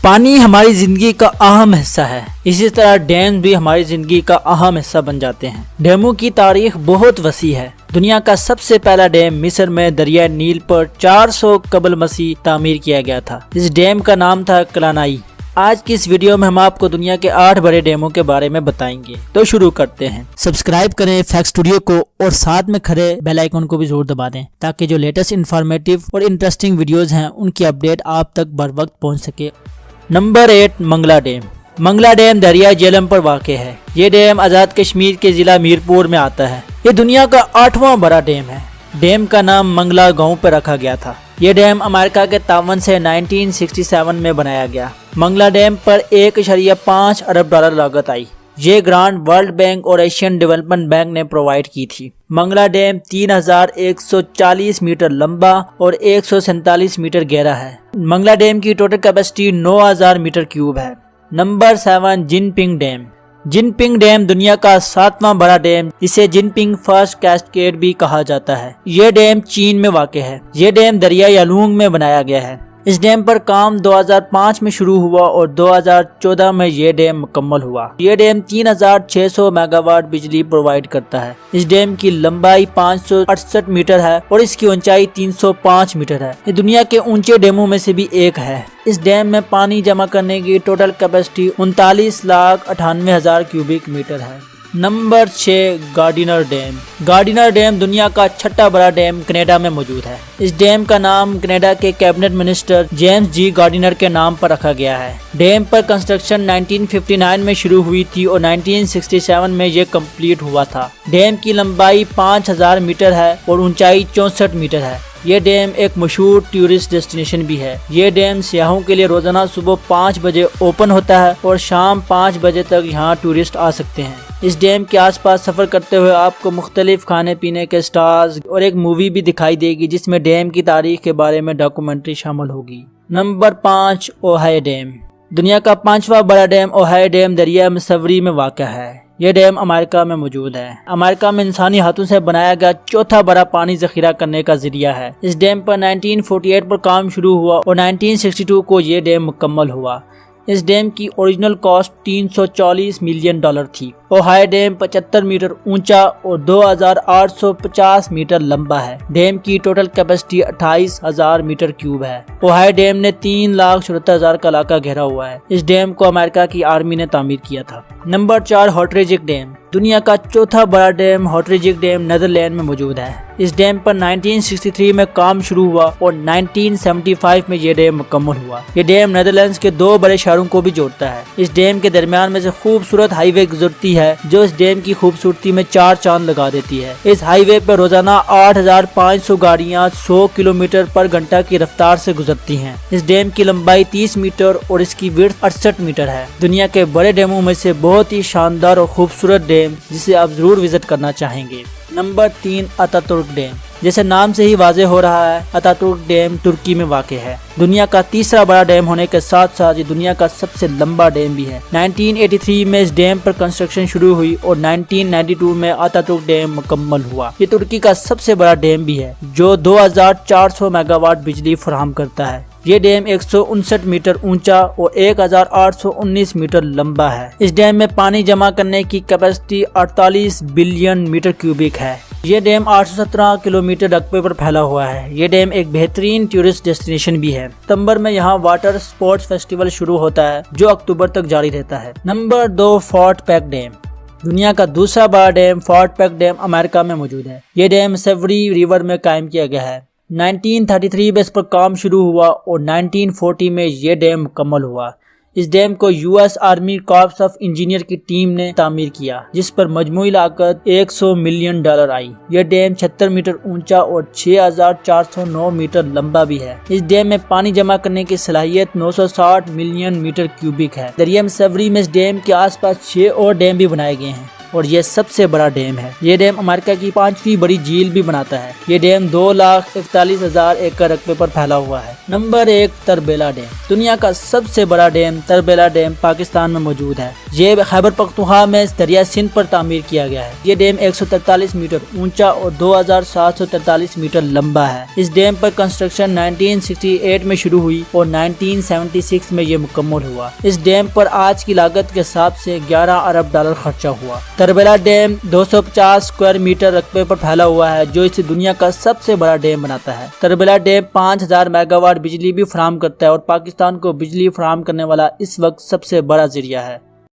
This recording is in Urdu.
پانی ہماری زندگی کا اہم حصہ ہے، اسی طرح ڈیم بھی ہماری زندگی کا اہم حصہ بن جاتے ہیں۔ ڈیموں کی تاریخ بہت وسیع ہے۔ دنیا کا سب سے پہلا ڈیم مصر میں دریائے نیل پر 400 قبل مسیح تعمیر کیا گیا تھا۔ اس ڈیم کا نام تھا کلانائی۔ آج کی اس ویڈیو میں ہم آپ کو دنیا کے 8 بڑے ڈیموں کے بارے میں بتائیں گے، تو شروع کرتے ہیں۔ سبسکرائب کریں فیکٹ اسٹوڈیو کو اور ساتھ میں کھڑے بیل آئیکن کو بھی ضرور دبا دیں تاکہ جو لیٹسٹ انفارمیٹیو اور انٹرسٹنگ ویڈیوز ہیں ان کی اپڈیٹ آپ تک بر وقت پہنچ سکے۔ Number 8، Mangla dam. Mangla dam دریائے جہلم پر واقع ہے۔ یہ ڈیم آزاد کشمیر کے ضلع میرپور میں آتا ہے۔ یہ دنیا کا 8واں بڑا ڈیم ہے۔ ڈیم کا نام منگلا گاؤں پر رکھا گیا تھا۔ یہ ڈیم امریکہ کے تعاون سے 1967 میں بنایا گیا۔ منگلا ڈیم پر 1.5 ارب ڈالر لاگت آئی۔ یہ گرانٹ ورلڈ بینک اور ایشین ڈیولپمنٹ بینک نے پرووائڈ کی تھی۔ منگلا ڈیم 3140 میٹر لمبا اور 147 میٹر گہرا ہے۔ منگلا ڈیم کی ٹوٹل کیپیسٹی 9000 میٹر کیوب ہے۔ نمبر 7، جن پنگ ڈیم۔ جن پنگ ڈیم دنیا کا 7واں بڑا ڈیم جسے جن پنگ فرسٹ کیسکیڈ بھی کہا جاتا ہے۔ یہ ڈیم چین میں واقع ہے۔ یہ ڈیم دریائے یالونگ میں بنایا گیا ہے۔ اس ڈیم پر کام 2005 میں شروع ہوا اور 2014 میں یہ ڈیم مکمل ہوا۔ یہ ڈیم 3600 میگا واٹ بجلی پرووائڈ کرتا ہے۔ اس ڈیم کی لمبائی 568 میٹر ہے اور اس کی اونچائی 305 میٹر ہے۔ یہ دنیا کے اونچے ڈیموں میں سے بھی ایک ہے۔ اس ڈیم میں پانی جمع کرنے کی ٹوٹل کیپیسٹی 39,98,000 کیوبک میٹر ہے۔ Number 6، Gardiner dam. Gardiner dam دنیا کا 6واں بڑا ڈیم کینیڈا میں موجود ہے۔ اس ڈیم کا نام کینیڈا کے کیبنٹ منسٹر جیمز جی گارڈینر کے نام پر رکھا گیا ہے۔ ڈیم پر کنسٹرکشن 1959 میں شروع ہوئی تھی اور 1967 میں یہ کمپلیٹ ہوا تھا۔ ڈیم کی لمبائی 5000 میٹر ہے اور اونچائی 64 میٹر ہے۔ یہ ڈیم ایک مشہور ٹورسٹ ڈیسٹینیشن بھی ہے۔ یہ ڈیم سیاحوں کے لیے روزانہ صبح 5 بجے اوپن ہوتا ہے اور شام 5 بجے تک یہاں ٹورسٹ آ سکتے ہیں۔ اس ڈیم کے آس پاس سفر کرتے ہوئے آپ کو مختلف کھانے پینے کے سٹالز اور ایک مووی بھی دکھائی دے گی جس میں ڈیم کی تاریخ کے بارے میں ڈاکومنٹری شامل ہوگی۔ Number 5، Ohio dam. دنیا کا 5واں بڑا ڈیم اوہیو ڈیم دریائے مسوری میں واقع ہے۔ یہ ڈیم امریکہ میں موجود ہے۔ امریکہ میں انسانی ہاتھوں سے بنایا گیا 4تھا بڑا پانی ذخیرہ کرنے کا ذریعہ ہے۔ اس ڈیم پر 1948 پر کام شروع ہوا اور 1962 کو یہ ڈیم مکمل ہوا۔ اس ڈیم کی اوریجنل کاسٹ $340 ملین تھی۔ اوہیو ڈیم 75 میٹر اونچا اور 2850 میٹر لمبا ہے۔ ڈیم کی ٹوٹل کیپیسٹی 28,000 میٹر کیوب ہے۔ اوہیو ڈیم نے 3,74,000 کا علاقہ گھیرا ہوا ہے۔ اس ڈیم کو امریکہ کی آرمی نے تعمیر کیا تھا۔ نمبر 4، ہاٹریجک ڈیم۔ دنیا کا 4تھا بڑا ڈیم ہاٹریجک ڈیم نیدرلینڈ میں موجود ہے۔ اس ڈیم پر 1963 میں کام شروع ہوا اور 1975 میں یہ ڈیم مکمل ہوا۔ یہ ڈیم نیدرلینڈز کے 2 بڑے شہروں کو بھی جوڑتا ہے۔ اس ڈیم کے درمیان میں سے خوبصورت ہائی وے گزرتی ہے جو اس ڈیم کی خوبصورتی میں 4 چاند لگا دیتی ہے۔ اس ہائی وے پر روزانہ 8500 گاڑیاں 100 کلومیٹر پر گھنٹہ کی رفتار سے گزرتی ہیں۔ اس ڈیم کی لمبائی 30 میٹر اور اس کی وڈتھ 68 میٹر ہے۔ دنیا کے بڑے ڈیموں میں سے بہت ہی شاندار اور خوبصورت ڈیم جسے آپ ضرور وزٹ کرنا چاہیں گے۔ Number 3، Ataturk dam. جیسے نام سے ہی واضح ہو رہا ہے، اتاتورک ڈیم ترکی میں واقع ہے۔ دنیا کا 3را بڑا ڈیم ہونے کے ساتھ ساتھ یہ دنیا کا سب سے لمبا ڈیم بھی ہے۔ 1983 میں اس ڈیم پر کنسٹرکشن شروع ہوئی اور 1992 میں اتاتورک ڈیم مکمل ہوا۔ یہ ترکی کا سب سے بڑا ڈیم بھی ہے جو 2400 میگا واٹ بجلی فراہم کرتا ہے۔ یہ ڈیم 159 میٹر اونچا اور 1819 میٹر لمبا ہے۔ اس ڈیم میں پانی جمع کرنے کی کیپیسٹی 48 بلین میٹر کیوبک ہے۔ یہ ڈیم 817 کلومیٹر رقبے پر پھیلا ہوا ہے۔ یہ ڈیم ایک بہترین ٹورسٹ ڈیسٹینیشن بھی ہے۔ ستمبر میں یہاں واٹر سپورٹس فیسٹیول شروع ہوتا ہے جو اکتوبر تک جاری رہتا ہے۔ Number 2، Fort Peck dam. دنیا کا 2سرا بڑا ڈیم فورٹ پیک ڈیم امریکہ میں موجود ہے۔ یہ ڈیم مسوری ریور میں قائم کیا گیا ہے۔ 1933 میں اس پر کام شروع ہوا اور 1940 میں یہ ڈیم مکمل ہوا۔ اس ڈیم کو US army corps of engineer کی ٹیم نے تعمیر کیا جس پر مجموعی لاگت $100 ملین آئی۔ یہ ڈیم 76 میٹر اونچا اور 6409 میٹر لمبا بھی ہے۔ اس ڈیم میں پانی جمع کرنے کی صلاحیت 960 ملین میٹر کیوبک ہے۔ دریائے مسوری میں اس ڈیم کے آس پاس 6 اور ڈیم بھی بنائے گئے ہیں۔ اور یہ سب سے بڑا ڈیم ہے۔ یہ ڈیم امریکہ کی 5ویں بڑی جھیل بھی بناتا ہے۔ یہ ڈیم 2,41,000 ایکڑ رقبے پر پھیلا ہوا ہے۔ Number 1، Tarbela dam. دنیا کا سب سے بڑا ڈیم تربیلا ڈیم پاکستان میں موجود ہے۔ یہ خیبر پختونخوا میں دریا سندھ پر تعمیر کیا گیا ہے۔ یہ ڈیم 143 میٹر اونچا اور 2,743 میٹر لمبا ہے۔ اس ڈیم پر کنسٹرکشن 1968 میں شروع ہوئی اور 1976 میں یہ مکمل ہوا۔ اس ڈیم پر آج کی لاگت کے حساب سے $11 ارب خرچہ ہوا۔ تربیلا ڈیم 250 اسکوائر میٹر رقبے پر پھیلا ہوا ہے، جو اسے دنیا کا سب سے بڑا ڈیم بناتا ہے۔ تربیلا ڈیم 5000 میگا واٹ بجلی بھی فراہم کرتا ہے اور پاکستان کو بجلی فراہم کرنے والا اس وقت سب سے بڑا ذریعہ ہے۔